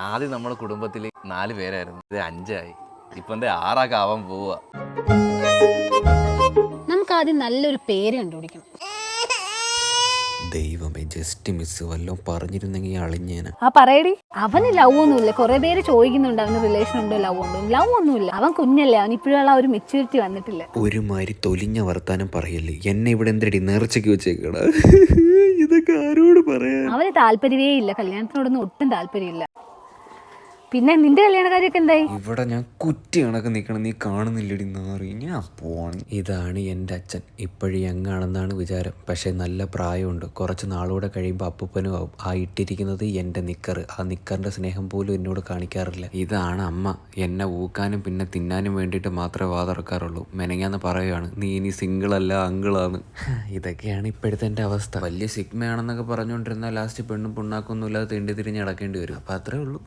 ആദ്യം നമ്മുടെ കുടുംബത്തിൽ 4 പേരായിരുന്നു, ഇത് 5 ആയി. ഇപ്പം 6 ആവാൻ പോവുക. നമുക്ക് ആദ്യം നല്ലൊരു പേര് കണ്ടുപിടിക്കണം. ദൈവമേ, ജസ്റ്റ് മിസ് വല്ലതും പറഞ്ഞിരുന്നെങ്കിൽ അളിഞ്ഞേന. ആ പറയടി. അവന് ലവ് ഒന്നുമില്ല. കുറെ പേര് ചോദിക്കുന്നുണ്ട് അവന് റിലേഷൻ ഉണ്ടോ, ലവ് ഉണ്ടോ. ലവ് ഒന്നുമില്ല. അവൻ കുഞ്ഞല്ലേ, അവൻ ഇപ്പോഴുള്ള ഒരു മെച്യൂരിറ്റി വന്നിട്ടില്ല. ഒരുമാതിരി തൊലിഞ്ഞ വർത്താനം പറയല്ലേ. എന്നെ ഇവിടെ എന്തടി നേർച്ചയ്ക്ക് വെച്ചേക്കടാ. ഇതൊക്കെ ആരോട് പറയാൻ? അവന് താല്പര്യമേ ഇല്ല, കല്യാണത്തിനോടൊന്നും ഒട്ടും താല്പര്യമില്ല. പിന്നെ നിന്റെ കല്യാണക്കാരിയൊക്കെ എന്തായി? ഇവിടെ ഞാൻ കുറ്റി കണക്ക് നിൽക്കണം, നീ കാണുന്നില്ലടി നാറി. ഞാൻ പോവാണ്. ഇതാണ് എൻ്റെ അച്ഛൻ. ഇപ്പോഴും യങ്ങാണെന്നാണ് വിചാരം, പക്ഷേ നല്ല പ്രായമുണ്ട്. കുറച്ച് നാളൂടെ കഴിയുമ്പോൾ അപ്പൂപ്പനും ആവും. ആ ഇട്ടിരിക്കുന്നത് എൻ്റെ നിക്കറ്. ആ നിക്കറിൻ്റെ സ്നേഹം പോലും എന്നോട് കാണിക്കാറില്ല. ഇതാണ് അമ്മ. എന്നെ ഊക്കാനും പിന്നെ തിന്നാനും വേണ്ടിയിട്ട് മാത്രമേ വാതുറക്കാറുള്ളൂ. മെനങ്ങാന്ന് പറയുകയാണ്, നീ ഇനി സിംഗിളല്ല അങ്കിളാണ്. ഇതൊക്കെയാണ് ഇപ്പോഴത്തെ എൻ്റെ അവസ്ഥ. വലിയ സിഗ്മയാണെന്നൊക്കെ പറഞ്ഞുകൊണ്ടിരുന്നാൽ ലാസ്റ്റ് പെണ്ണും പുണ്ണാക്കൊന്നുമില്ലാതെ തെണ്ടി തിരിഞ്ഞ് നടക്കേണ്ടി വരും. അപ്പം അത്രേ ഉള്ളൂ.